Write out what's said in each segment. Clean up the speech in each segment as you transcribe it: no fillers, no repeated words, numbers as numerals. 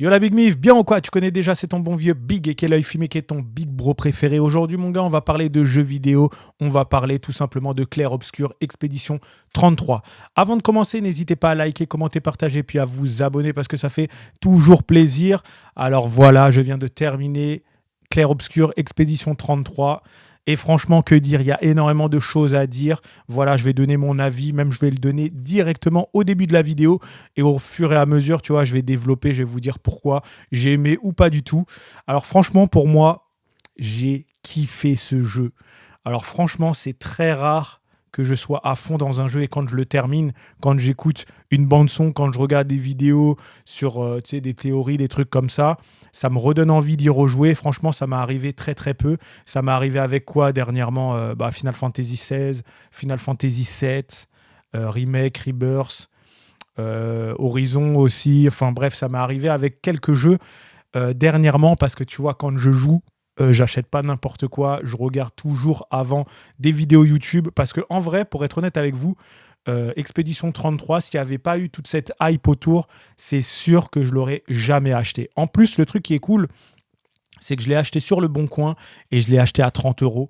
Yo la Big Mif, bien ou quoi? Tu connais déjà, c'est ton bon vieux Big et quel œil fumé qui est ton Big Bro préféré. Aujourd'hui, mon gars, on va parler de jeux vidéo. On va parler tout simplement de Clair Obscur Expédition 33. Avant de commencer, n'hésitez pas à liker, commenter, partager, puis à vous abonner parce que ça fait toujours plaisir. Alors voilà, je viens de terminer Clair Obscur Expédition 33. Et franchement, que dire? Il y a énormément de choses à dire. Voilà, je vais donner mon avis, même je vais le donner directement au début de la vidéo. Et au fur et à mesure, tu vois, je vais développer, je vais vous dire pourquoi j'ai aimé ou pas du tout. Alors franchement, pour moi, j'ai kiffé ce jeu. Alors franchement, c'est très rare que je sois à fond dans un jeu et quand je le termine, quand j'écoute une bande son, quand je regarde des vidéos sur tu sais, des théories, des trucs comme ça me redonne envie d'y rejouer. Franchement, ça m'est arrivé très très peu. Ça m'est arrivé avec quoi dernièrement? Final Fantasy XVI, Final Fantasy VII, Remake, Rebirth, Horizon aussi. Enfin bref, ça m'est arrivé avec quelques jeux dernièrement parce que tu vois, quand je joue, j'achète pas n'importe quoi. Je regarde toujours avant des vidéos YouTube parce que en vrai, pour être honnête avec vous, Expédition 33, s'il n'y avait pas eu toute cette hype autour, c'est sûr que je l'aurais jamais acheté. En plus, le truc qui est cool, c'est que je l'ai acheté sur le Bon Coin et je l'ai acheté à 30 euros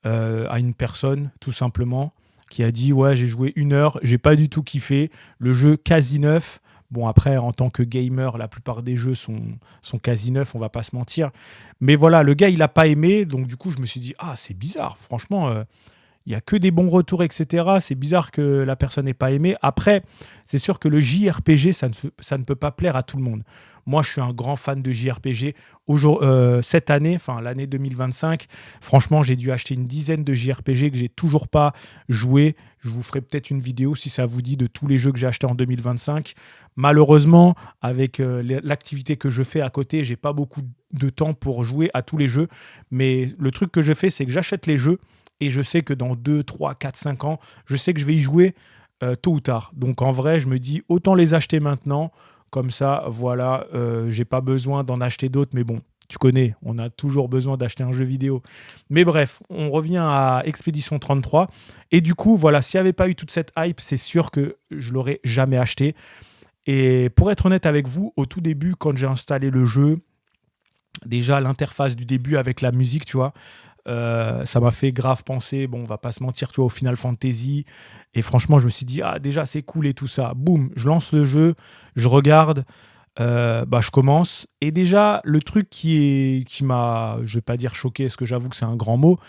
à une personne, tout simplement, qui a dit ouais, j'ai joué 1 heure, j'ai pas du tout kiffé. Le jeu quasi neuf. Bon, après, en tant que gamer, la plupart des jeux sont quasi neufs, on va pas se mentir. Mais voilà, le gars, il a pas aimé, donc du coup, je me suis dit, ah, c'est bizarre, franchement, il n'y a que des bons retours, etc. C'est bizarre que la personne n'ait pas aimé. Après, c'est sûr que le JRPG, ça ne peut pas plaire à tout le monde. Moi, je suis un grand fan de JRPG. Cette année, enfin l'année 2025, franchement, j'ai dû acheter une dizaine de JRPG que j'ai toujours pas joué. Je vous ferai peut-être une vidéo si ça vous dit de tous les jeux que j'ai achetés en 2025. Malheureusement, avec l'activité que je fais à côté, j'ai pas beaucoup de temps pour jouer à tous les jeux. Mais le truc que je fais, c'est que j'achète les jeux et je sais que dans 2, 3, 4, 5 ans, je sais que je vais y jouer tôt ou tard. Donc en vrai, je me dis autant les acheter maintenant. Comme ça, voilà, j'ai pas besoin d'en acheter d'autres. Mais bon, tu connais, on a toujours besoin d'acheter un jeu vidéo. Mais bref, on revient à Expédition 33. Et du coup, voilà, s'il n'y avait pas eu toute cette hype, c'est sûr que je l'aurais jamais acheté. Et pour être honnête avec vous, au tout début, quand j'ai installé le jeu, déjà l'interface du début avec la musique, tu vois, ça m'a fait grave penser, bon, on va pas se mentir, tu vois, au Final Fantasy. Et franchement, je me suis dit, ah, déjà, c'est cool et tout ça. Boum, je lance le jeu, je regarde, je commence. Et déjà, le truc qui m'a, je vais pas dire choqué, parce que j'avoue que c'est un grand mot,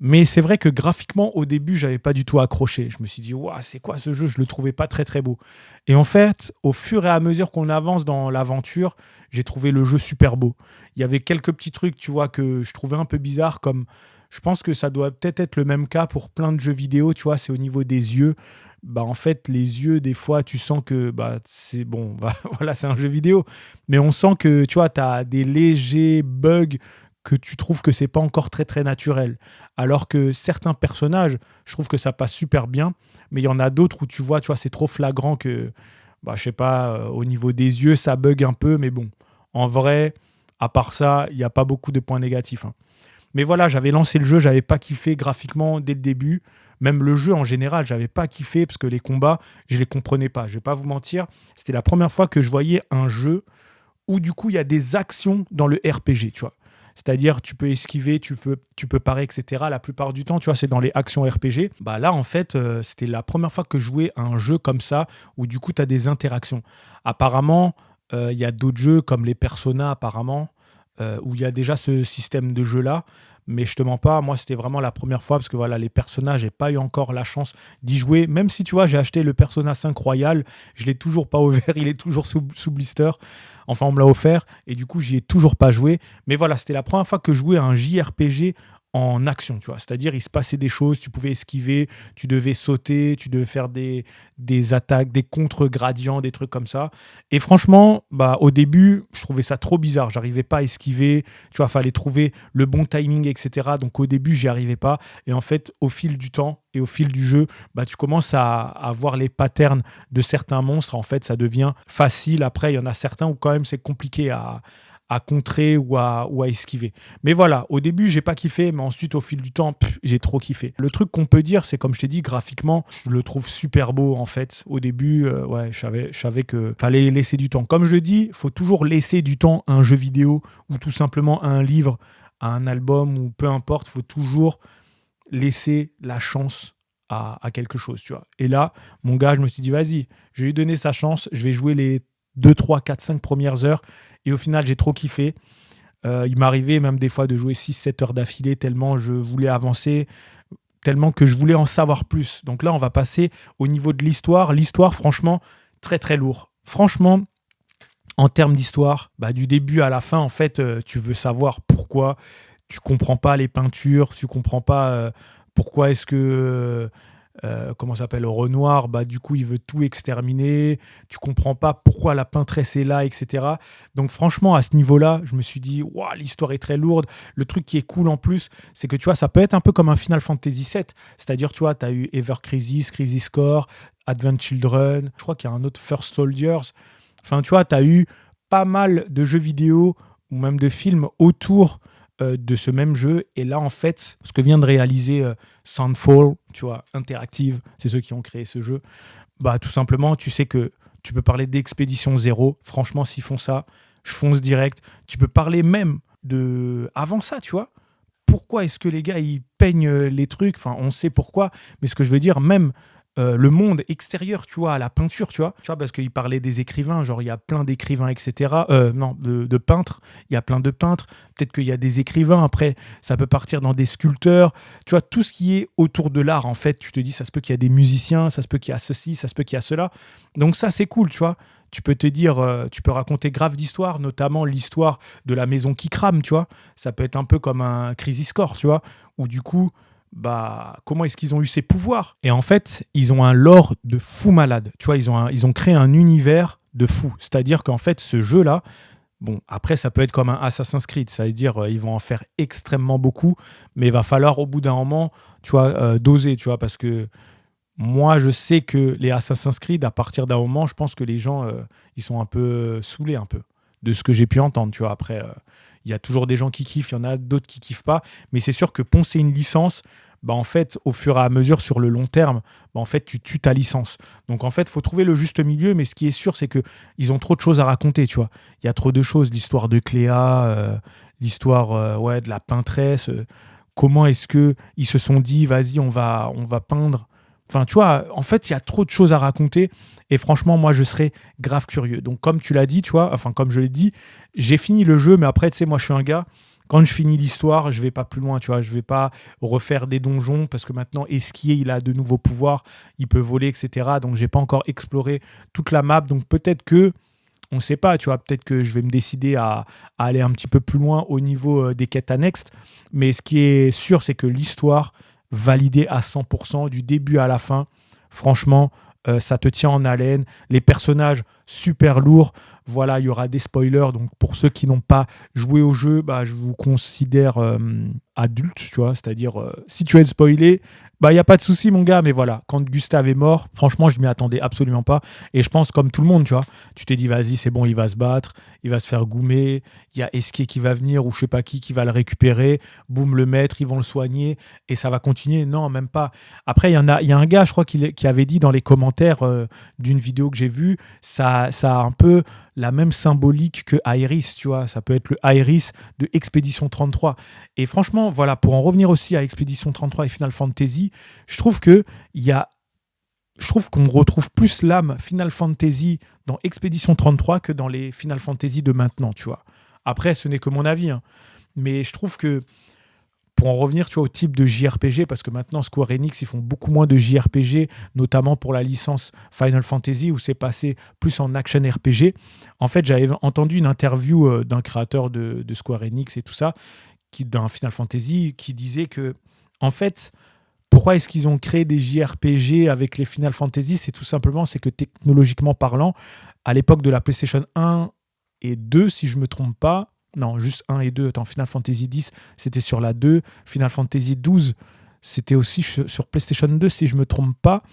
mais c'est vrai que graphiquement, au début, j'avais pas du tout accroché. Je me suis dit, ouah, c'est quoi ce jeu? Je le trouvais pas très très beau. Et en fait, au fur et à mesure qu'on avance dans l'aventure, j'ai trouvé le jeu super beau. Il y avait quelques petits trucs, tu vois, que je trouvais un peu bizarres, comme je pense que ça doit peut-être être le même cas pour plein de jeux vidéo, tu vois, c'est au niveau des yeux. Bah, en fait, les yeux, des fois, tu sens que bah, c'est bon, bah, voilà, c'est un jeu vidéo. Mais on sent que, tu vois, tu as des légers bugs que tu trouves que c'est pas encore très très naturel. Alors que certains personnages, je trouve que ça passe super bien, mais il y en a d'autres où tu vois, c'est trop flagrant que, bah, je sais pas, au niveau des yeux, ça bug un peu, mais bon, en vrai, à part ça, il n'y a pas beaucoup de points négatifs, hein. Mais voilà, j'avais lancé le jeu, j'avais pas kiffé graphiquement dès le début. Même le jeu en général, j'avais pas kiffé parce que les combats, je les comprenais pas. Je vais pas vous mentir, c'était la première fois que je voyais un jeu où du coup il y a des actions dans le RPG, tu vois. C'est-à-dire, tu peux esquiver, tu peux parer, etc. La plupart du temps, tu vois, c'est dans les actions RPG. Bah là, en fait, c'était la première fois que je jouais à un jeu comme ça, où du coup, tu as des interactions. Apparemment, il y a d'autres jeux comme les Persona, apparemment, où il y a déjà ce système de jeu-là. Mais je te mens pas, moi, c'était vraiment la première fois, parce que voilà, les Persona, j'ai pas eu encore la chance d'y jouer. Même si, tu vois, j'ai acheté le Persona 5 Royal, je l'ai toujours pas ouvert, il est toujours sous blister. Enfin, on me l'a offert et du coup, j'y ai toujours pas joué. Mais voilà, c'était la première fois que je jouais à un JRPG en action, tu vois. C'est-à-dire, il se passait des choses, tu pouvais esquiver, tu devais sauter, tu devais faire des attaques, des contre-gradients, des trucs comme ça. Et franchement, bah, au début, je trouvais ça trop bizarre. J'arrivais pas à esquiver, tu vois, fallait trouver le bon timing, etc. Donc au début, j'y arrivais pas. Et en fait, au fil du temps et au fil du jeu, bah, tu commences à voir les patterns de certains monstres. En fait, ça devient facile. Après, il y en a certains où quand même c'est compliqué à à contrer ou à esquiver. Mais voilà, au début, j'ai pas kiffé, mais ensuite, au fil du temps, j'ai trop kiffé. Le truc qu'on peut dire, c'est comme je t'ai dit, graphiquement, je le trouve super beau en fait. Au début, ouais, je savais que fallait laisser du temps. Comme je le dis, faut toujours laisser du temps à un jeu vidéo ou tout simplement à un livre, à un album ou peu importe. Faut toujours laisser la chance à quelque chose, tu vois. Et là, mon gars, je me suis dit, vas-y, je vais lui donner sa chance, je vais jouer les 2, 3, 4, 5 premières heures. Et au final, j'ai trop kiffé. Il m'arrivait même des fois de jouer 6, 7 heures d'affilée tellement je voulais avancer, tellement que je voulais en savoir plus. Donc là, on va passer au niveau de l'histoire. L'histoire, franchement, très très lourd. Franchement, en termes d'histoire, bah, du début à la fin, en fait, tu veux savoir pourquoi. Tu comprends pas les peintures, tu comprends pas pourquoi est-ce que comment ça s'appelle, Renoir, bah du coup il veut tout exterminer, tu comprends pas pourquoi la peintresse est là, etc. Donc franchement à ce niveau-là, je me suis dit waouh, l'histoire est très lourde. Le truc qui est cool en plus, c'est que tu vois, ça peut être un peu comme un Final Fantasy VII, c'est-à-dire tu vois, tu as eu Ever Crisis, Crisis Core, Advent Children, je crois qu'il y a un autre First Soldiers. Enfin tu vois, tu as eu pas mal de jeux vidéo ou même de films autour de ce même jeu. Et là, en fait, ce que vient de réaliser Soundfall, tu vois, Interactive, c'est ceux qui ont créé ce jeu, bah tout simplement, tu sais que tu peux parler d'Expédition Zéro. Franchement, s'ils font ça, je fonce direct. Tu peux parler même de... Avant ça, tu vois. Pourquoi est-ce que les gars, ils peignent les trucs? Enfin, on sait pourquoi. Mais ce que je veux dire, même le monde extérieur, tu vois, à la peinture, tu vois, parce qu'il parlait des écrivains, genre il y a plein d'écrivains, etc. Non, de peintres, il y a plein de peintres, peut-être qu'il y a des écrivains, après ça peut partir dans des sculpteurs, tu vois, tout ce qui est autour de l'art, en fait, tu te dis, ça se peut qu'il y a des musiciens, ça se peut qu'il y a ceci, ça se peut qu'il y a cela, donc ça c'est cool, tu vois, tu peux te dire, tu peux raconter grave d'histoires, notamment l'histoire de la maison qui crame, tu vois, ça peut être un peu comme un Crisis Core, tu vois, où du coup, bah, comment est-ce qu'ils ont eu ces pouvoirs? Et en fait, ils ont un lore de fou malade. Tu vois, ils ont créé un univers de fou. C'est-à-dire qu'en fait, ce jeu-là, bon, après, ça peut être comme un Assassin's Creed. Ça veut dire ils vont en faire extrêmement beaucoup, mais il va falloir au bout d'un moment, tu vois, doser, tu vois, parce que moi, je sais que les Assassin's Creed, à partir d'un moment, je pense que les gens, ils sont un peu saoulés, un peu, de ce que j'ai pu entendre, tu vois. Après, il y a toujours des gens qui kiffent, il y en a d'autres qui kiffent pas, mais c'est sûr que poncer une licence, bah en fait, au fur et à mesure, sur le long terme, bah en fait, tu tues ta licence. Donc en fait, il faut trouver le juste milieu, mais ce qui est sûr, c'est que ils ont trop de choses à raconter, tu vois. Il y a trop de choses, l'histoire de Cléa, l'histoire ouais, de la peintresse, comment est-ce que ils se sont dit, vas-y, on va peindre. Enfin, tu vois, en fait, il y a trop de choses à raconter. Et franchement, moi, je serais grave curieux. Donc, comme tu l'as dit, tu vois, enfin, comme je l'ai dit, j'ai fini le jeu, mais après, tu sais, moi, je suis un gars. Quand je finis l'histoire, je vais pas plus loin, tu vois. Je vais pas refaire des donjons parce que maintenant, Esquier, il a de nouveaux pouvoirs, il peut voler, etc. Donc, j'ai pas encore exploré toute la map. Donc, peut-être que, on sait pas, tu vois, peut-être que je vais me décider à aller un petit peu plus loin au niveau des quêtes annexes. Mais ce qui est sûr, c'est que l'histoire, validée à 100% du début à la fin, franchement, ça te tient en haleine. Les personnages, super lourds. Voilà, il y aura des spoilers. Donc, pour ceux qui n'ont pas joué au jeu, bah, je vous considère adulte, tu vois. C'est-à-dire, si tu es spoilé, bah, il n'y a pas de souci, mon gars. Mais voilà, quand Gustave est mort, franchement, je ne m'y attendais absolument pas. Et je pense, comme tout le monde, tu vois, tu t'es dit, vas-y, c'est bon, il va se battre, il va se faire goumer. Il y a Esquier qui va venir ou je sais pas qui va le récupérer. Boum, le mettre, ils vont le soigner. Et ça va continuer. Non, même pas. Après, il y a un gars, je crois, qui avait dit dans les commentaires d'une vidéo que j'ai vue, ça a un peu la même symbolique que Iris, tu vois. Ça peut être le Iris de Expédition 33. Et franchement, voilà, pour en revenir aussi à Expédition 33 et Final Fantasy, je trouve qu'on retrouve plus l'âme Final Fantasy dans Expédition 33 que dans les Final Fantasy de maintenant, tu vois. Après, ce n'est que mon avis, hein. Mais je trouve que pour en revenir, tu vois, au type de JRPG, parce que maintenant Square Enix, ils font beaucoup moins de JRPG, notamment pour la licence Final Fantasy, où c'est passé plus en action RPG. En fait, j'avais entendu une interview d'un créateur de Square Enix et tout ça, d'un Final Fantasy, qui disait que, en fait, pourquoi est-ce qu'ils ont créé des JRPG avec les Final Fantasy? C'est tout simplement, c'est que technologiquement parlant, à l'époque de la PlayStation 1 et 2, si je ne me trompe pas, non, juste 1 et 2. Attends, Final Fantasy X, c'était sur la 2. Final Fantasy 12, c'était aussi sur PlayStation 2, si je ne me trompe pas.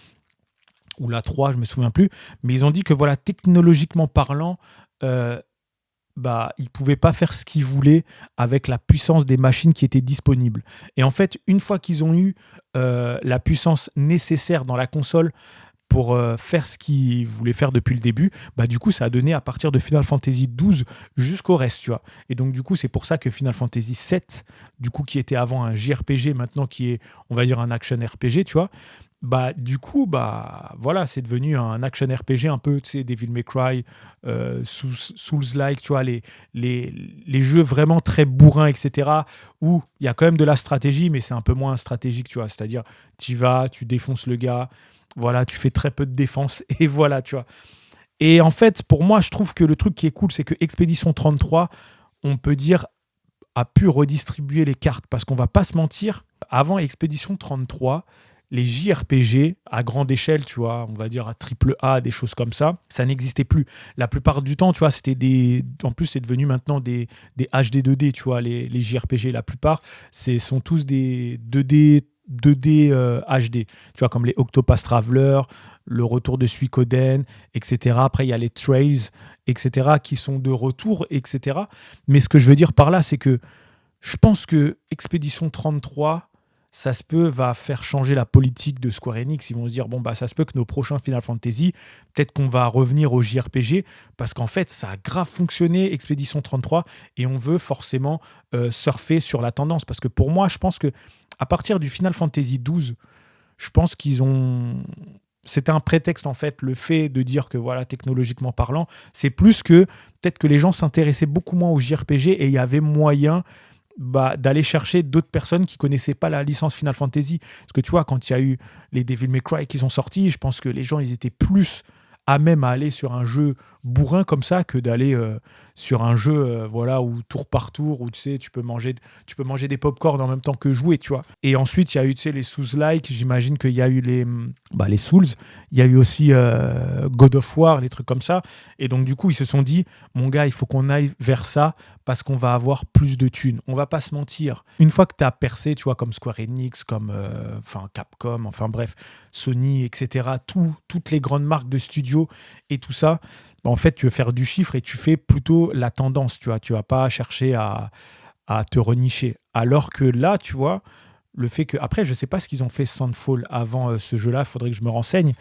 Ou la 3, je ne me souviens plus. Mais ils ont dit que, voilà, technologiquement parlant, bah, ils ne pouvaient pas faire ce qu'ils voulaient avec la puissance des machines qui étaient disponibles. Et en fait, une fois qu'ils ont eu la puissance nécessaire dans la console pour faire ce qu'ils voulaient faire depuis le début, bah, du coup, ça a donné à partir de Final Fantasy XII jusqu'au reste, tu vois. Et donc, du coup, c'est pour ça que Final Fantasy VII, du coup, qui était avant un JRPG, maintenant qui est, on va dire, un action RPG, tu vois, bah, du coup, bah, voilà, c'est devenu un action RPG un peu, tu sais, Devil May Cry, Souls-like, tu vois, les jeux vraiment très bourrins, etc., où il y a quand même de la stratégie, mais c'est un peu moins stratégique, tu vois. C'est-à-dire, tu vas, tu défonces le gars, voilà, tu fais très peu de défense, et voilà, tu vois. Et en fait, pour moi, je trouve que le truc qui est cool, c'est que Expédition 33, on peut dire, a pu redistribuer les cartes, parce qu'on va pas se mentir, avant Expédition 33, les JRPG à grande échelle, tu vois, on va dire à triple A, des choses comme ça n'existait plus. La plupart du temps, tu vois, c'était des. En plus, c'est devenu maintenant des HD 2D, tu vois, les JRPG. La plupart, sont tous des 2D HD, tu vois, comme les Octopath Traveler, le retour de Suikoden, etc. Après, il y a les Trails, etc., qui sont de retour, etc. Mais ce que je veux dire par là, c'est que je pense que Expédition 33, ça se peut, va faire changer la politique de Square Enix. Ils vont se dire, bon, bah, ça se peut que nos prochains Final Fantasy, peut-être qu'on va revenir au JRPG, parce qu'en fait, ça a grave fonctionné, Expédition 33, et on veut forcément surfer sur la tendance. Parce que pour moi, je pense que à partir du Final Fantasy XII, je pense qu'ils ont. C'était un prétexte, en fait, le fait de dire que, voilà, technologiquement parlant, c'est plus que peut-être que les gens s'intéressaient beaucoup moins au JRPG et il y avait moyen, bah, d'aller chercher d'autres personnes qui connaissaient pas la licence Final Fantasy. Parce que tu vois, quand il y a eu les Devil May Cry qui sont sortis, je pense que les gens, ils étaient plus à même à aller sur un jeu bourrin comme ça que d'aller sur un jeu voilà, où tour par tour, où tu sais, tu peux manger des pop-corn en même temps que jouer, tu vois. Et ensuite, il y a eu, tu sais, les Souls-like, j'imagine qu'il y a eu les Souls, il y a eu aussi God of War, les trucs comme ça. Et donc, du coup, ils se sont dit, mon gars, il faut qu'on aille vers ça parce qu'on va avoir plus de thunes. On va pas se mentir. Une fois que tu as percé, tu vois, comme Square Enix, comme Capcom, enfin bref, Sony, etc., toutes les grandes marques de studio et tout ça, bah, en fait, tu veux faire du chiffre et tu fais plutôt la tendance, tu vois. Tu vas pas chercher à te renicher. Alors que là, tu vois, le fait que... Après, je sais pas ce qu'ils ont fait Sandfall avant ce jeu-là, il faudrait que je me renseigne.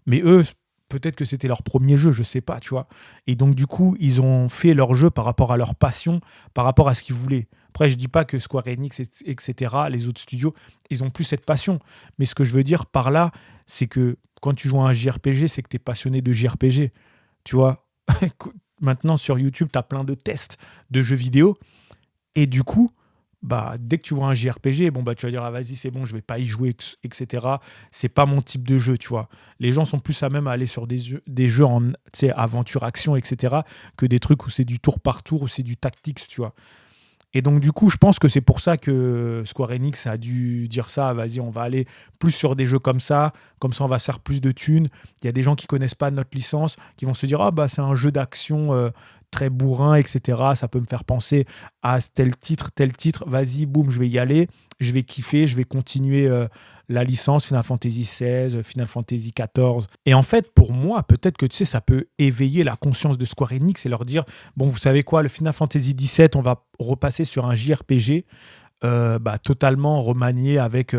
Mais eux, peut-être que c'était leur premier jeu, je sais pas, tu vois. Et donc, du coup, ils ont fait leur jeu par rapport à leur passion, par rapport à ce qu'ils voulaient. Après, je dis pas que Square Enix, etc., les autres studios, ils ont plus cette passion. Mais ce que je veux dire par là, c'est que quand tu joues à un JRPG, c'est que tu es passionné de JRPG. Tu vois, maintenant sur YouTube, tu as plein de tests de jeux vidéo. Et du coup, bah, dès que tu vois un JRPG, bon, bah, tu vas dire, ah, vas-y, c'est bon, je vais pas y jouer, etc. C'est pas mon type de jeu, tu vois. Les gens sont plus à même à aller sur des jeux en, tu sais, aventure, action, etc., que des trucs où c'est du tour par tour, où c'est du tactics, tu vois. Et donc, du coup, je pense que c'est pour ça que Square Enix a dû dire ça. Vas-y, on va aller plus sur des jeux comme ça. Comme ça, on va se faire plus de thunes. Il y a des gens qui connaissent pas notre licence, qui vont se dire, ah, bah, c'est un jeu d'action très bourrin, etc. Ça peut me faire penser à tel titre. Vas-y, boum, je vais y aller. Je vais kiffer. Je vais continuer la licence Final Fantasy XVI, Final Fantasy XIV. Et en fait, pour moi, peut-être que tu sais, ça peut éveiller la conscience de Square Enix et leur dire, bon, vous savez quoi, le Final Fantasy XVII, on va repasser sur un JRPG bah, totalement remanié avec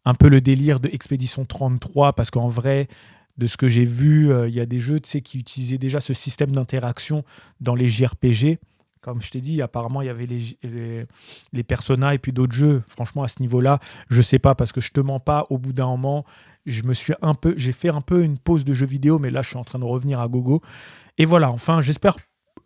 un peu le délire de Expédition 33, parce qu'en vrai, de ce que j'ai vu, il y a des jeux, tu sais, qui utilisaient déjà ce système d'interaction dans les JRPG. Comme je t'ai dit, apparemment, il y avait les Persona et puis d'autres jeux. Franchement, à ce niveau-là, je sais pas, parce que je te mens pas, au bout d'un moment, j'ai fait un peu une pause de jeux vidéo, mais là, je suis en train de revenir à gogo. Et voilà, enfin, j'espère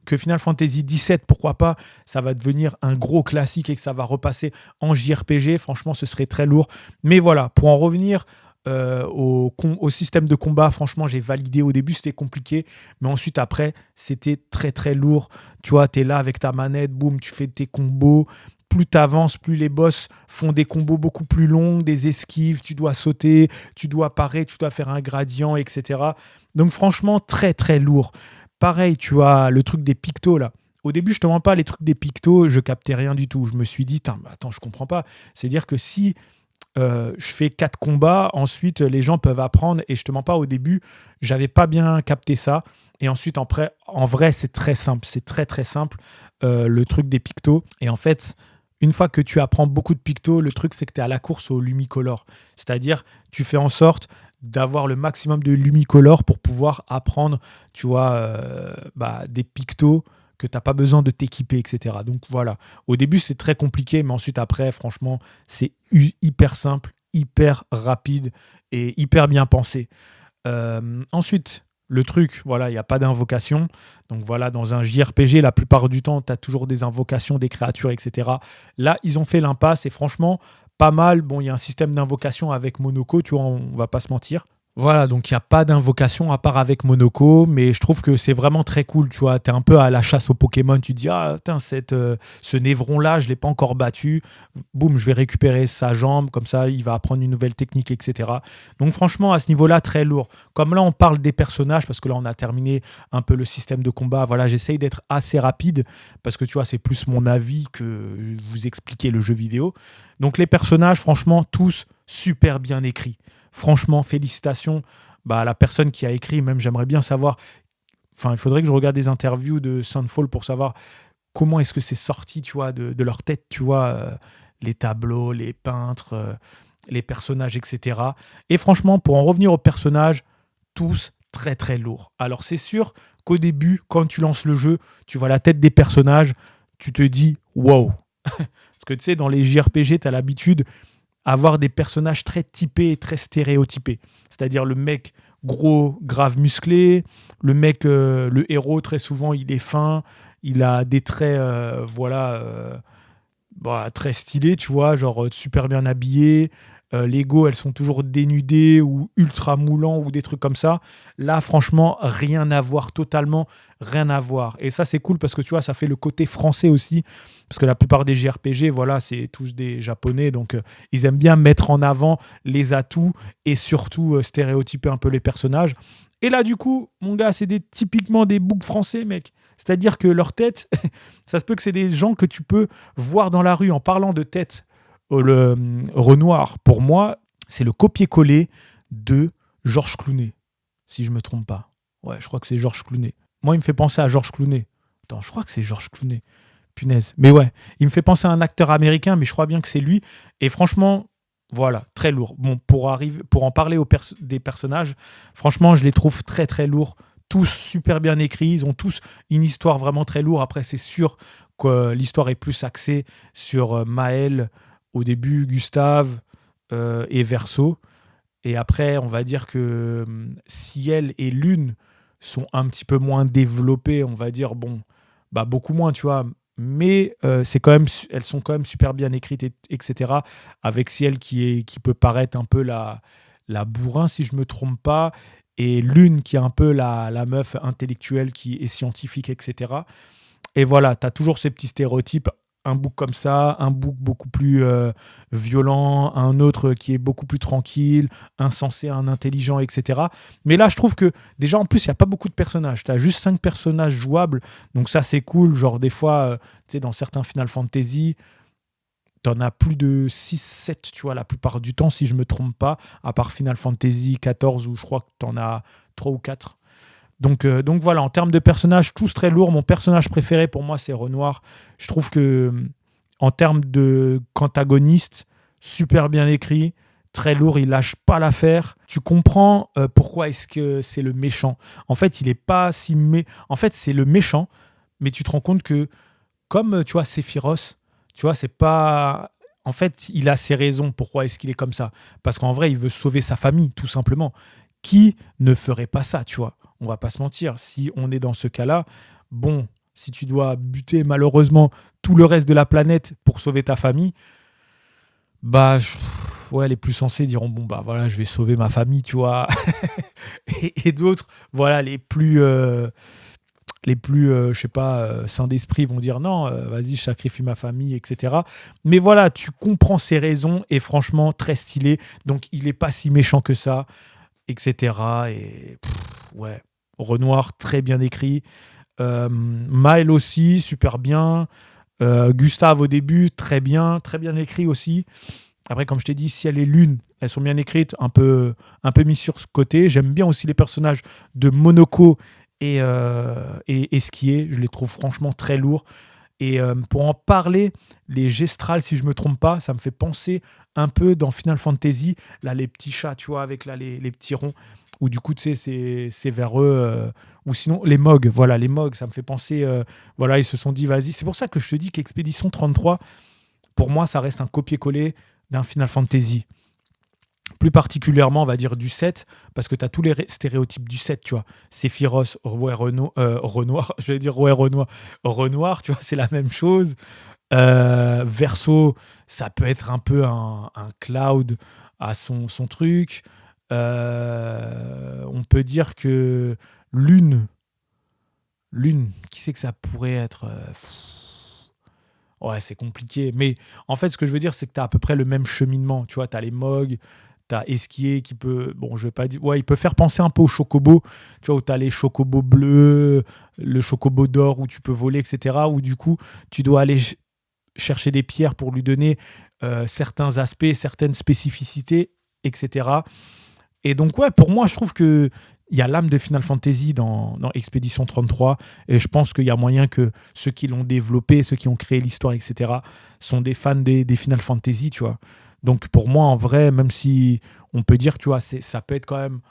que Final Fantasy XVII, pourquoi pas, ça va devenir un gros classique et que ça va repasser en JRPG. Franchement, ce serait très lourd. Mais voilà, pour en revenir au système de combat, franchement, j'ai validé. Au début, c'était compliqué, mais ensuite, après, c'était très, très lourd. Tu vois, tu es là avec ta manette, boum, tu fais tes combos. Plus tu avances, plus les boss font des combos beaucoup plus longs, des esquives, tu dois sauter, tu dois parer, tu dois faire un gradient, etc. Donc franchement, très très lourd. Pareil, tu as le truc des pictos là. Au début, je te mens pas, les trucs des pictos, je captais rien du tout. Je me suis dit, attends, je comprends pas. C'est-à-dire que si je fais 4 combats, ensuite les gens peuvent apprendre, et je te mens pas, au début, j'avais pas bien capté ça. Et ensuite, en vrai, c'est très simple, c'est très très simple, le truc des pictos. Et en fait, une fois que tu apprends beaucoup de pictos, le truc c'est que tu es à la course au lumicolore. C'est-à-dire, tu fais en sorte d'avoir le maximum de lumicolore pour pouvoir apprendre, tu vois, des pictos que tu n'as pas besoin de t'équiper, etc. Donc voilà, au début c'est très compliqué, mais ensuite après, franchement, c'est hyper simple, hyper rapide et hyper bien pensé. Ensuite, le truc, voilà, il n'y a pas d'invocation. Donc voilà, dans un JRPG, la plupart du temps, tu as toujours des invocations, des créatures, etc. Là, ils ont fait l'impasse et franchement, pas mal. Bon, il y a un système d'invocation avec Monoko, tu vois, on va pas se mentir. Voilà, donc il n'y a pas d'invocation à part avec Monoko, mais je trouve que c'est vraiment très cool, tu vois. Tu es un peu à la chasse aux Pokémon, tu te dis, ah, putain, ce Névron-là, je ne l'ai pas encore battu. Boum, je vais récupérer sa jambe, comme ça, il va apprendre une nouvelle technique, etc. Donc franchement, à ce niveau-là, très lourd. Comme là, on parle des personnages, parce que là, on a terminé un peu le système de combat. Voilà, j'essaye d'être assez rapide, parce que tu vois, c'est plus mon avis que vous expliquer le jeu vidéo. Donc les personnages, franchement, tous super bien écrits. Franchement, félicitations à la personne qui a écrit. Même, j'aimerais bien savoir. Enfin, il faudrait que je regarde des interviews de Sunfall pour savoir comment est-ce que c'est sorti, tu vois, de leur tête, tu vois, les tableaux, les peintres, les personnages, etc. Et franchement, pour en revenir aux personnages, tous très très lourds. Alors, c'est sûr qu'au début, quand tu lances le jeu, tu vois la tête des personnages, tu te dis wow. Parce que tu sais, dans les JRPG, tu as l'habitude avoir des personnages très typés et très stéréotypés. C'est-à-dire le mec gros, grave musclé, le mec, le héros, très souvent, il est fin, il a des traits, très stylés, tu vois, genre super bien habillé. Les go, elles sont toujours dénudées ou ultra moulants ou des trucs comme ça. Là, franchement, rien à voir, totalement rien à voir. Et ça, c'est cool parce que tu vois, ça fait le côté français aussi. Parce que la plupart des JRPG, voilà, c'est tous des Japonais. Donc, ils aiment bien mettre en avant les atouts et surtout stéréotyper un peu les personnages. Et là, du coup, mon gars, c'est typiquement des boucs français, mec. C'est-à-dire que leur tête, ça se peut que c'est des gens que tu peux voir dans la rue en parlant de tête. Le Renoir, pour moi, c'est le copier-coller de Georges Clooney, si je me trompe pas. Ouais, je crois que c'est Georges Clooney. Moi, il me fait penser à Georges Clooney. Attends, je crois que c'est Georges Clooney. Punaise. Mais ouais, il me fait penser à un acteur américain, mais je crois bien que c'est lui. Et franchement, voilà, très lourd. Bon, pour en parler des personnages, franchement, je les trouve très très lourds. Tous super bien écrits, ils ont tous une histoire vraiment très lourde. Après, c'est sûr que l'histoire est plus axée sur Maël, au début, Gustave et Verso. Et après, on va dire que Ciel et Lune sont un petit peu moins développés, on va dire, beaucoup moins, tu vois. Mais elles sont quand même super bien écrites, etc. Avec Ciel qui peut paraître un peu la bourrin, si je ne me trompe pas, et Lune qui est un peu la meuf intellectuelle qui est scientifique, etc. Et voilà, tu as toujours ces petits stéréotypes. Un bouc comme ça, un bouc beaucoup plus violent, un autre qui est beaucoup plus tranquille, un sensé, un intelligent, etc. Mais là, je trouve que déjà, en plus, il n'y a pas beaucoup de personnages. Tu as juste 5 personnages jouables, donc ça, c'est cool. Genre, des fois, tu sais, dans certains Final Fantasy, tu en as plus de 6-7, tu vois, la plupart du temps, si je ne me trompe pas, à part Final Fantasy 14, où je crois que tu en as 3 ou 4. Donc voilà, en termes de personnages, tous très lourds. Mon personnage préféré pour moi, c'est Renoir. Je trouve que en termes de qu'antagoniste, super bien écrit, très lourd, il lâche pas l'affaire. Tu comprends pourquoi est-ce que c'est le méchant. En fait, il est pas si en fait, c'est le méchant, mais tu te rends compte que comme tu vois Sephiroth, tu vois, c'est pas en fait, il a ses raisons pourquoi est-ce qu'il est comme ça, parce qu'en vrai, il veut sauver sa famille tout simplement. Qui ne ferait pas ça, tu vois? On va pas se mentir. Si on est dans ce cas-là, si tu dois buter malheureusement tout le reste de la planète pour sauver ta famille, les plus sensés diront voilà, je vais sauver ma famille, tu vois. et d'autres, voilà, les plus je sais pas, saints d'esprit vont dire non, vas-y, je sacrifie ma famille, etc. Mais voilà, tu comprends ses raisons et franchement, très stylé. Donc, il est pas si méchant que ça, etc. Et ouais, Renoir, très bien écrit. Maël aussi, super bien. Gustave au début, très bien écrit aussi. Après, comme je t'ai dit, ciel et lune, elles sont bien écrites, un peu mises sur ce côté. J'aime bien aussi les personnages de Monoko et Esquier. Je les trouve franchement très lourds. Et pour en parler, les gestrales, si je me trompe pas, ça me fait penser un peu dans Final Fantasy, là, les petits chats, tu vois, avec là, les petits ronds, où du coup, tu sais, c'est vers eux. Ou sinon, les Mogs, voilà, les Mogs, ça me fait penser, voilà, ils se sont dit, vas-y. C'est pour ça que je te dis qu'Expédition 33, pour moi, ça reste un copier-coller d'un Final Fantasy. Plus particulièrement, on va dire du 7, parce que tu as tous les stéréotypes du 7, tu vois. Sephiroth, Renoir, je vais dire Renoir, tu vois, c'est la même chose. Verso, ça peut être un peu un Cloud à son truc. On peut dire que Lune, qui c'est que ça pourrait être Ouais, c'est compliqué. Mais en fait, ce que je veux dire, c'est que tu as à peu près le même cheminement. Tu vois, tu as les Mogs, tu as Esquier qui peut. Bon, je vais pas dire. Ouais, il peut faire penser un peu au Chocobo. Tu vois, où tu as les Chocobos bleus, le Chocobo d'or où tu peux voler, etc. Où du coup, tu dois aller chercher des pierres pour lui donner certains aspects, certaines spécificités, etc. Et donc, ouais, pour moi, je trouve que il y a l'âme de Final Fantasy dans Expédition 33, et je pense qu'il y a moyen que ceux qui l'ont développé, ceux qui ont créé l'histoire, etc., sont des fans des Final Fantasy, tu vois. Donc pour moi, en vrai, même si on peut dire, tu vois, ça peut être quand même,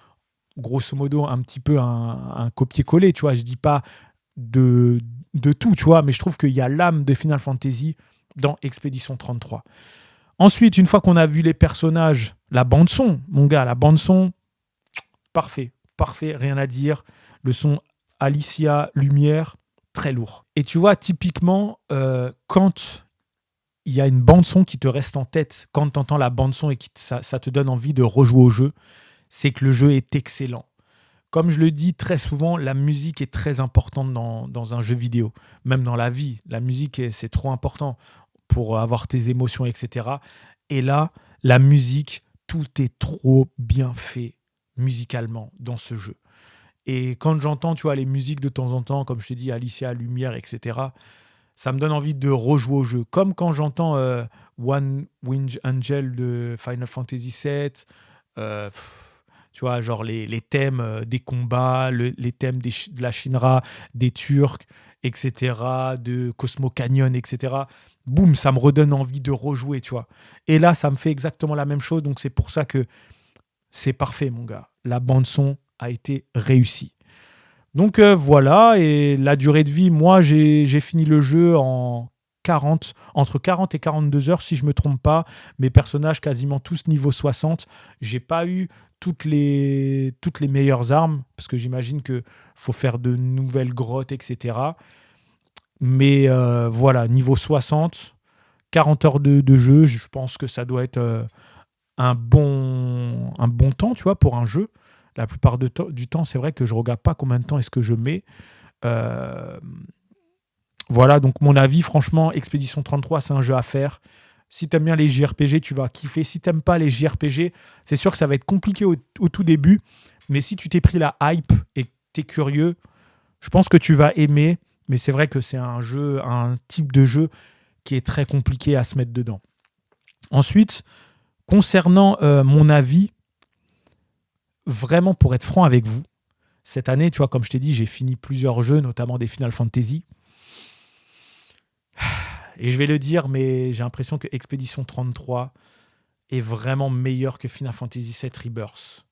grosso modo, un petit peu un copier-coller, tu vois. Je dis pas de tout, tu vois, mais je trouve qu'il y a l'âme de Final Fantasy dans Expédition 33. Ensuite, une fois qu'on a vu les personnages, la bande-son, mon gars, la bande-son, parfait. Parfait, rien à dire. Le son Alicia Lumière, très lourd. Et tu vois, typiquement, quand il y a une bande-son qui te reste en tête, quand tu entends la bande-son et que ça te donne envie de rejouer au jeu, c'est que le jeu est excellent. Comme je le dis très souvent, la musique est très importante dans un jeu vidéo. Même dans la vie, la musique, c'est trop important pour avoir tes émotions, etc. Et là, la musique, tout est trop bien fait musicalement dans ce jeu. Et quand j'entends, tu vois, les musiques de temps en temps, comme je t'ai dit, Alicia Lumière, etc., ça me donne envie de rejouer au jeu. Comme quand j'entends One Winged Angel de Final Fantasy VII, euh, tu vois, genre les thèmes des combats, les thèmes de la Shinra, des Turcs, etc., de Cosmo Canyon, etc. Boum, ça me redonne envie de rejouer, tu vois. Et là, ça me fait exactement la même chose, donc c'est pour ça que c'est parfait, mon gars. La bande-son a été réussie. Donc voilà, et la durée de vie, moi, j'ai fini le jeu entre 40 et 42 heures, si je ne me trompe pas. Mes personnages, quasiment tous niveau 60. J'ai pas eu toutes les meilleures armes, parce que j'imagine qu'il faut faire de nouvelles grottes, etc. Mais voilà, niveau 60, 40 heures de jeu, je pense que ça doit être un bon temps, tu vois, pour un jeu. La plupart du temps, c'est vrai que je ne regarde pas combien de temps est-ce que je mets. Euh, voilà, donc mon avis, franchement, Expédition 33, c'est un jeu à faire. Si tu aimes bien les JRPG, tu vas kiffer. Si tu n'aimes pas les JRPG, c'est sûr que ça va être compliqué au tout début. Mais si tu t'es pris la hype et que tu es curieux, je pense que tu vas aimer. Mais c'est vrai que c'est un type de jeu qui est très compliqué à se mettre dedans. Ensuite, concernant mon avis, vraiment pour être franc avec vous, cette année, tu vois, comme je t'ai dit, j'ai fini plusieurs jeux, notamment des Final Fantasy. Et je vais le dire, mais j'ai l'impression que Expédition 33 est vraiment meilleur que Final Fantasy VII Rebirth.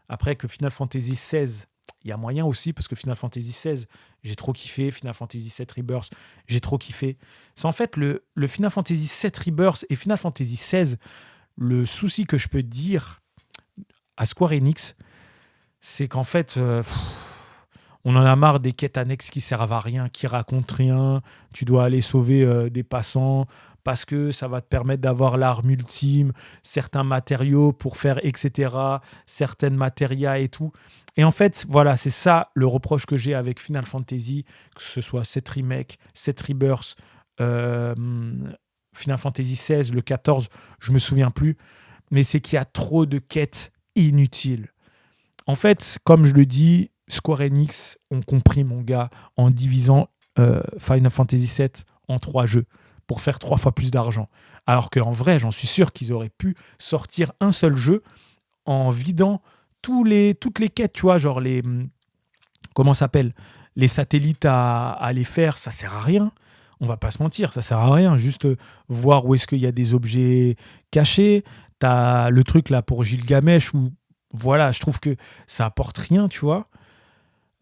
Après que Final Fantasy XVI, il y a moyen aussi, parce que Final Fantasy XVI, j'ai trop kiffé. Final Fantasy VII Rebirth, j'ai trop kiffé. C'est en fait le Final Fantasy VII Rebirth et Final Fantasy XVI, le souci que je peux dire à Square Enix, c'est qu'en fait, on en a marre des quêtes annexes qui servent à rien, qui racontent rien. Tu dois aller sauver des passants parce que ça va te permettre d'avoir l'arme ultime, certains matériaux pour faire, etc., certaines matérias et tout. Et en fait, voilà, c'est ça le reproche que j'ai avec Final Fantasy, que ce soit cette remake, cette Rebirth, Final Fantasy XVI, le 14, je me souviens plus, mais c'est qu'il y a trop de quêtes inutiles. En fait, comme je le dis, Square Enix ont compris, mon gars, en divisant Final Fantasy VII en 3 jeux. pour faire 3 fois plus d'argent. Alors qu'en vrai, j'en suis sûr qu'ils auraient pu sortir un seul jeu en vidant toutes les quêtes, tu vois, genre comment ça s'appelle, les satellites à aller faire, ça sert à rien. On va pas se mentir, ça sert à rien. Juste voir où est-ce qu'il y a des objets cachés. T'as le truc là pour Gilgamesh où, voilà, je trouve que ça apporte rien, tu vois.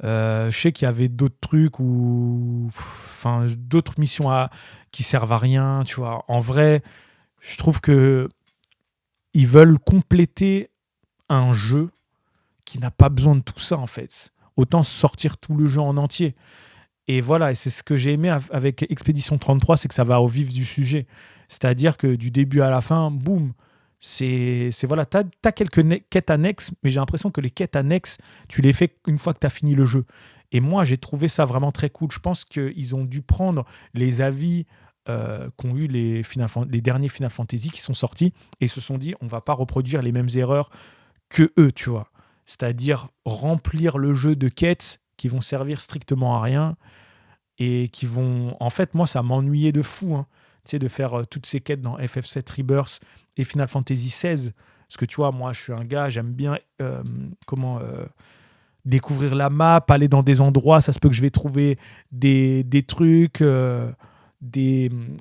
Je sais qu'il y avait d'autres trucs ou enfin d'autres missions qui servent à rien, tu vois. En vrai, je trouve que ils veulent compléter un jeu qui n'a pas besoin de tout ça en fait. Autant sortir tout le jeu en entier. Et voilà, et c'est ce que j'ai aimé avec Expédition 33, c'est que ça va au vif du sujet. C'est-à-dire que du début à la fin, boum, voilà, t'as quelques quêtes annexes, mais j'ai l'impression que les quêtes annexes, tu les fais une fois que t'as fini le jeu. Et moi, j'ai trouvé ça vraiment très cool. Je pense qu'ils ont dû prendre les avis qu'ont eu les derniers Final Fantasy qui sont sortis et se sont dit, on va pas reproduire les mêmes erreurs que eux, tu vois. C'est-à-dire remplir le jeu de quêtes qui vont servir strictement à rien et qui vont... En fait, moi, ça m'ennuyait de fou, hein, tu sais, de faire toutes ces quêtes dans FF7 Rebirth et Final Fantasy XVI. Parce que, tu vois, moi, je suis un gars, j'aime bien découvrir la map, aller dans des endroits, ça se peut que je vais trouver des trucs,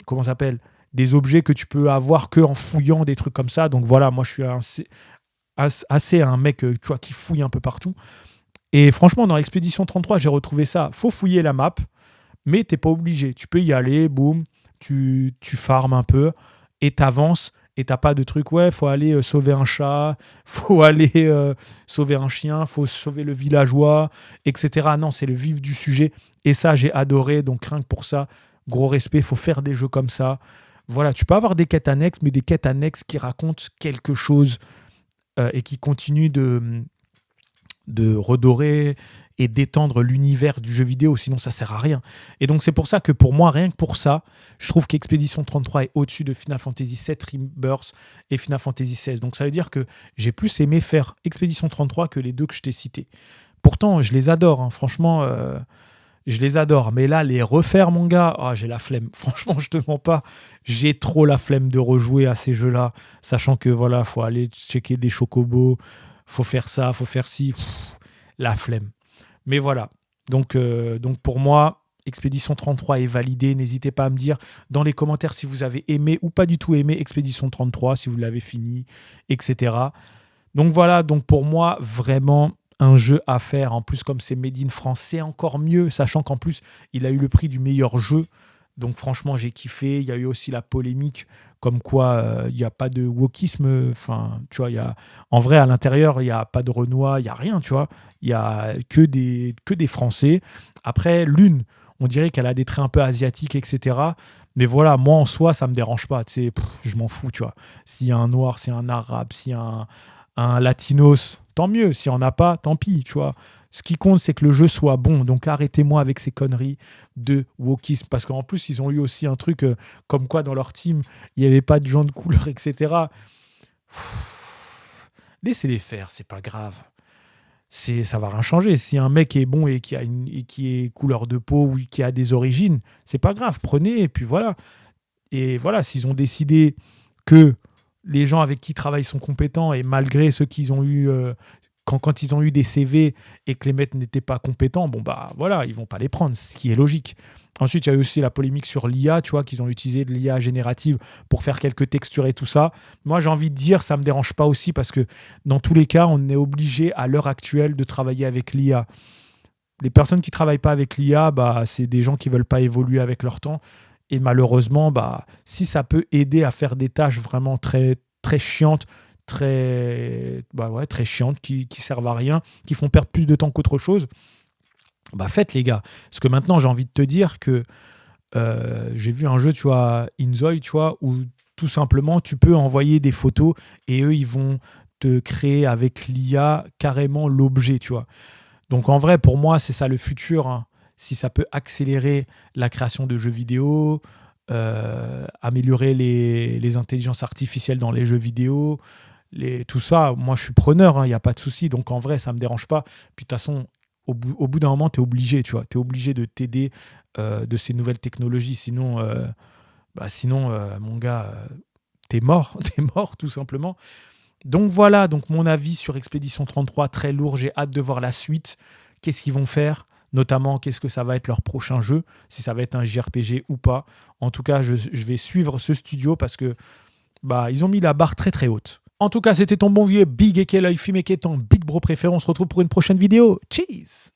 comment ça s'appelle, des objets que tu peux avoir que en fouillant, des trucs comme ça. Donc voilà, moi, je suis assez un mec tu vois, qui fouille un peu partout. Et franchement, dans Expédition 33, j'ai retrouvé ça. Faut fouiller la map, mais t'es pas obligé. Tu peux y aller, boum, tu farmes un peu et t'avances. Et t'as pas de truc, ouais, faut aller sauver un chat, faut aller sauver un chien, faut sauver le villageois, etc. Non, c'est le vif du sujet. Et ça, j'ai adoré. Donc rien que pour ça, gros respect, faut faire des jeux comme ça. Voilà, tu peux avoir des quêtes annexes, mais des quêtes annexes qui racontent quelque chose et qui continuent de redorer et d'étendre l'univers du jeu vidéo, sinon ça sert à rien. Et donc c'est pour ça que pour moi, rien que pour ça, je trouve qu'Expédition 33 est au-dessus de Final Fantasy VII Rebirth et Final Fantasy XVI. Donc ça veut dire que j'ai plus aimé faire Expédition 33 que les deux que je t'ai cités. Pourtant, je les adore, hein. Franchement, je les adore. Mais là, les refaire, mon gars, j'ai la flemme. Franchement, je te mens pas, j'ai trop la flemme de rejouer à ces jeux-là, sachant que voilà, faut aller checker des chocobos, faut faire ça, faut faire ci. La flemme. Mais voilà. Donc pour moi, Expédition 33 est validée. N'hésitez pas à me dire dans les commentaires si vous avez aimé ou pas du tout aimé Expédition 33, si vous l'avez fini, etc. Donc voilà, donc pour moi, vraiment un jeu à faire. En plus, comme c'est Made in France, c'est encore mieux, sachant qu'en plus, il a eu le prix du meilleur jeu. Donc franchement, j'ai kiffé. Il y a eu aussi la polémique comme quoi il n'y a pas de wokisme. Enfin, tu vois, en vrai, à l'intérieur, il n'y a pas de Renois, il n'y a rien, tu vois. Il n'y a que des Français. Après, l'une, on dirait qu'elle a des traits un peu asiatiques, etc. Mais voilà, moi, en soi, ça ne me dérange pas. Tu sais, je m'en fous, tu vois. S'il y a un noir, s'il y a un arabe, s'il y a un latinos, tant mieux. S'il n'y en a pas, tant pis, tu vois. Ce qui compte, c'est que le jeu soit bon. Donc arrêtez-moi avec ces conneries de wokisme. Parce qu'en plus, ils ont eu aussi un truc comme quoi dans leur team, il n'y avait pas de gens de couleur, etc. Laissez-les faire, c'est pas grave. Ça va rien changer. Si un mec est bon et qui est couleur de peau ou qui a des origines, c'est pas grave. Prenez et puis voilà. Et voilà, s'ils ont décidé que les gens avec qui ils travaillent sont compétents et malgré ceux qu'ils ont eu quand ils ont eu des CV et que les mecs n'étaient pas compétents, bon bah voilà, ils vont pas les prendre, ce qui est logique. Ensuite, il y a eu aussi la polémique sur l'IA, tu vois, qu'ils ont utilisé de l'IA générative pour faire quelques textures et tout ça. Moi, j'ai envie de dire, ça me dérange pas aussi parce que dans tous les cas, on est obligé à l'heure actuelle de travailler avec l'IA. Les personnes qui travaillent pas avec l'IA, bah, c'est des gens qui veulent pas évoluer avec leur temps. Et malheureusement, bah, si ça peut aider à faire des tâches vraiment très, très chiantes, très chiantes, qui servent à rien, qui font perdre plus de temps qu'autre chose, bah faites les gars. Parce que maintenant, j'ai envie de te dire que j'ai vu un jeu, tu vois, Inzoi, tu vois, où tout simplement, tu peux envoyer des photos et eux, ils vont te créer avec l'IA carrément l'objet, tu vois. Donc en vrai, pour moi, c'est ça le futur, hein. Si ça peut accélérer la création de jeux vidéo, améliorer les intelligences artificielles dans les jeux vidéo, tout ça, moi je suis preneur, il n'y a pas de souci. Donc en vrai, ça ne me dérange pas. Puis de toute façon, au bout d'un moment, tu es obligé, tu vois. Tu es obligé de t'aider de ces nouvelles technologies. Sinon, bah sinon, mon gars, t'es mort, t'es mort tout simplement. Donc voilà, donc mon avis sur Expédition 33, très lourd, j'ai hâte de voir la suite. Qu'est-ce qu'ils vont faire? Notamment, qu'est-ce que ça va être leur prochain jeu? Si ça va être un JRPG ou pas. En tout cas, je vais suivre ce studio parce que bah ils ont mis la barre très très haute. En tout cas, c'était ton bon vieux Big et l'œil fumé qui est ton Big Bro préféré. On se retrouve pour une prochaine vidéo. Cheese!